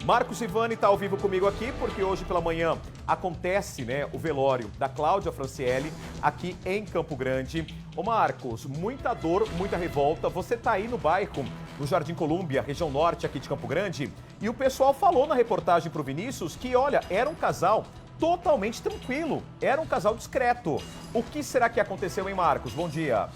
Marcos Ivani está ao vivo comigo aqui, porque hoje pela manhã acontece, o velório da Cláudia Franciele aqui em Campo Grande. Ô Marcos, muita dor, muita revolta. Você está aí no bairro, no Jardim Colúmbia, região norte aqui de Campo Grande, e o pessoal falou na reportagem para o Vinícius que, olha, era um casal totalmente tranquilo, era um casal discreto. O que será que aconteceu, hein, Marcos? Bom dia.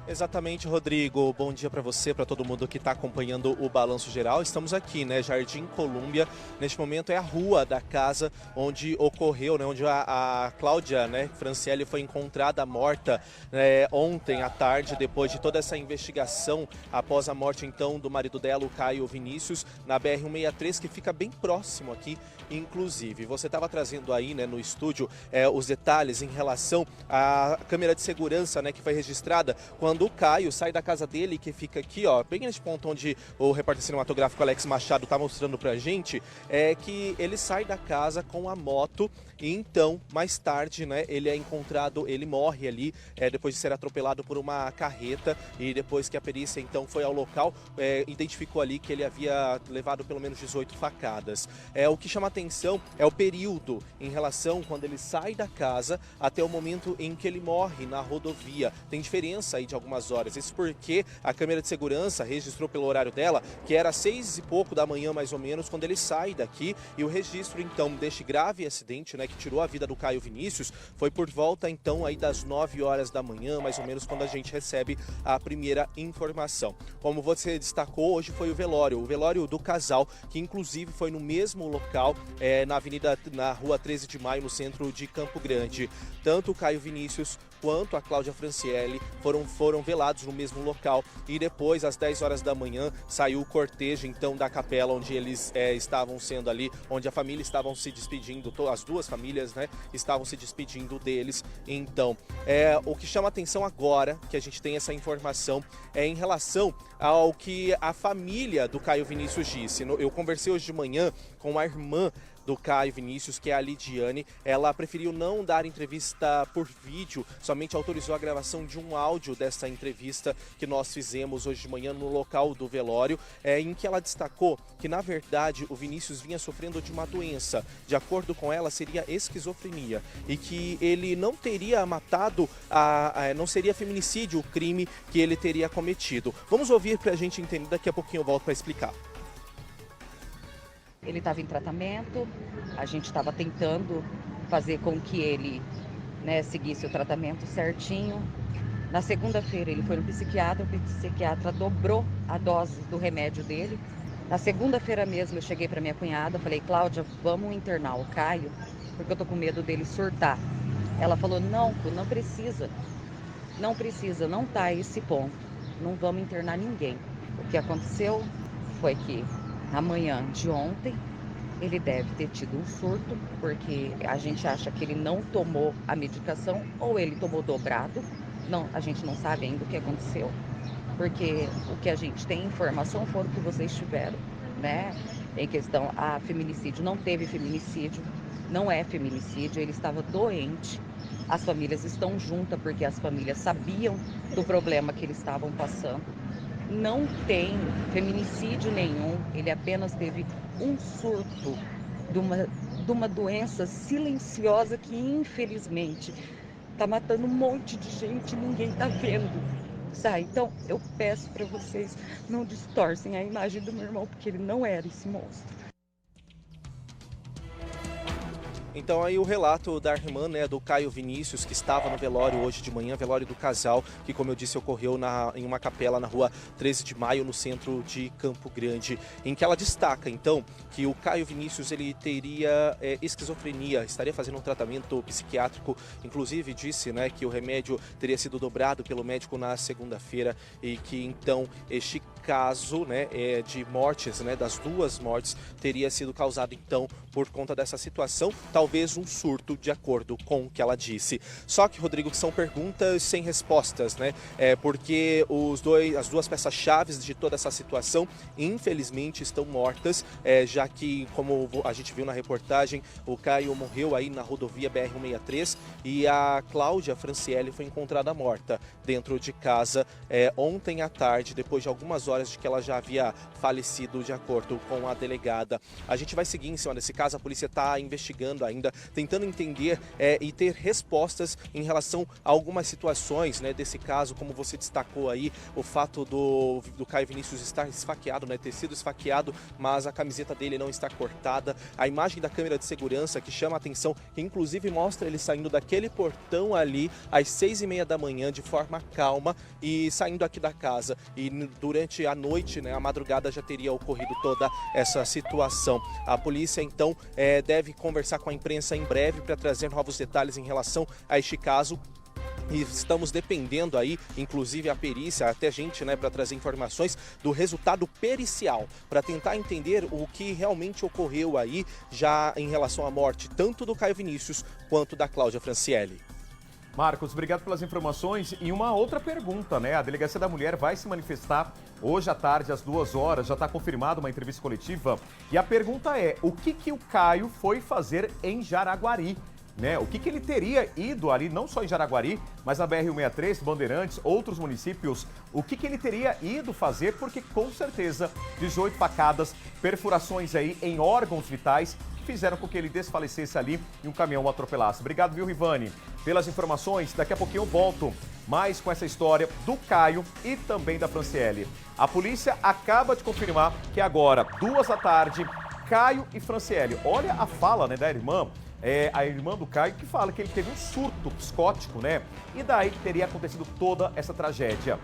Exatamente, Rodrigo. Bom dia para você, para todo mundo que está acompanhando o Balanço Geral. Estamos aqui, Jardim Colúmbia. Neste momento é a rua da casa onde ocorreu, onde a Cláudia, Franciele foi encontrada morta ontem à tarde, depois de toda essa investigação após a morte, então, do marido dela, o Caio Vinícius, na BR-163, que fica bem próximo aqui, inclusive. Você estava trazendo aí, no estúdio, os detalhes em relação à câmera de segurança, que foi registrada quando o Caio sai da casa dele, que fica aqui, bem nesse ponto onde o repórter cinematográfico Alex Machado está mostrando pra gente, é que ele sai da casa com a moto e então, mais tarde, ele é encontrado, ele morre ali, depois de ser atropelado por uma carreta, e depois que a perícia então foi ao local, identificou ali que ele havia levado pelo menos 18 facadas. O que chama atenção é o período em relação quando ele sai da casa até o momento em que ele morre na rodovia. Tem diferença aí de algumas horas, isso porque a câmera de segurança registrou pelo horário dela que era 6 e pouco da manhã mais ou menos quando ele sai daqui, e o registro então deste grave acidente, que tirou a vida do Caio Vinícius, foi por volta então aí das 9 horas da manhã, mais ou menos, quando a gente recebe a primeira informação. Como você destacou, hoje foi o velório do casal, que inclusive foi no mesmo local, na rua 13 de Maio, no centro de Campo Grande. Tanto o Caio Vinícius quanto a Cláudia Franciele foram velados no mesmo local, e depois, às 10 horas da manhã, saiu o cortejo então da capela onde eles estavam sendo ali, onde a família estavam se despedindo, as duas famílias estavam se despedindo deles. Então, o que chama atenção agora, que a gente tem essa informação, é em relação ao que a família do Caio Vinícius disse. Eu conversei hoje de manhã com a irmã do Caio Vinícius, que é a Lidiane. Ela preferiu não dar entrevista por vídeo, somente autorizou a gravação de um áudio dessa entrevista que nós fizemos hoje de manhã no local do velório, em que ela destacou que, na verdade, o Vinícius vinha sofrendo de uma doença. De acordo com ela, seria esquizofrenia, e que ele não teria matado, não seria feminicídio o crime que ele teria cometido. Vamos ouvir para a gente entender, daqui a pouquinho eu volto para explicar. Ele estava em tratamento, a gente estava tentando fazer com que ele seguisse o tratamento certinho. Na segunda-feira ele foi no psiquiatra, o psiquiatra dobrou a dose do remédio dele. Na segunda-feira mesmo eu cheguei para minha cunhada, falei: Cláudia, vamos internar o Caio, porque eu tô com medo dele surtar. Ela falou: não precisa, não tá a esse ponto, não vamos internar ninguém. O que aconteceu foi que na manhã de ontem, ele deve ter tido um surto, porque a gente acha que ele não tomou a medicação, ou ele tomou dobrado. Não, a gente não sabe ainda o que aconteceu, porque o que a gente tem informação foi o que vocês tiveram, em questão a feminicídio. Não teve feminicídio, não é feminicídio, ele estava doente. As famílias estão juntas, porque as famílias sabiam do problema que eles estavam passando. Não tem feminicídio nenhum, ele apenas teve um surto de uma doença silenciosa que, infelizmente, está matando um monte de gente e ninguém está vendo. Então, eu peço para vocês, não distorcem a imagem do meu irmão, porque ele não era esse monstro. Então aí o relato da irmã, do Caio Vinícius, que estava no velório hoje de manhã, velório do casal, que, como eu disse, ocorreu em uma capela na rua 13 de Maio, no centro de Campo Grande, em que ela destaca, então, que o Caio Vinícius, ele teria esquizofrenia, estaria fazendo um tratamento psiquiátrico, inclusive disse, que o remédio teria sido dobrado pelo médico na segunda-feira, e que, então, este caso, de mortes, das duas mortes, teria sido causado, então, por conta dessa situação, talvez um surto, de acordo com o que ela disse. Só que, Rodrigo, são perguntas sem respostas, porque as duas peças-chave de toda essa situação, infelizmente, estão mortas, já que, como a gente viu na reportagem, o Caio morreu aí na rodovia BR-163 e a Cláudia Franciele foi encontrada morta dentro de casa ontem à tarde, depois de algumas horas horas de que ela já havia falecido, de acordo com a delegada. A gente vai seguir em cima desse caso, a polícia está investigando ainda, tentando entender e ter respostas em relação a algumas situações, né, desse caso, como você destacou aí, o fato do Caio Vinícius estar esfaqueado, né, ter sido esfaqueado, mas a camiseta dele não está cortada. A imagem da câmera de segurança que chama a atenção, que inclusive mostra ele saindo daquele portão ali às 6h30 da manhã de forma calma e saindo aqui da casa. E durante a noite, né, a madrugada, já teria ocorrido toda essa situação. A polícia então deve conversar com a imprensa em breve para trazer novos detalhes em relação a este caso. E estamos dependendo aí, inclusive a perícia, até gente, né, para trazer informações do resultado pericial, para tentar entender o que realmente ocorreu aí já em relação à morte, tanto do Caio Vinícius quanto da Cláudia Franciele. Marcos, obrigado pelas informações. E uma outra pergunta, né? A Delegacia da Mulher vai se manifestar hoje à tarde, às 2h, já está confirmada uma entrevista coletiva. E a pergunta é, o que o Caio foi fazer em Jaraguari? Né? O que ele teria ido ali, não só em Jaraguari, mas na BR-163, Bandeirantes, outros municípios, o que ele teria ido fazer, porque com certeza 18 facadas, perfurações aí em órgãos vitais, fizeram com que ele desfalecesse ali e um caminhão o atropelasse. Obrigado, viu, Rivane, pelas informações. Daqui a pouquinho eu volto mais com essa história do Caio e também da Franciele. A polícia acaba de confirmar que agora, 2h, Caio e Franciele. Olha a fala, né, da irmã. A irmã do Caio, que fala que ele teve um surto psicótico, né? E daí que teria acontecido toda essa tragédia.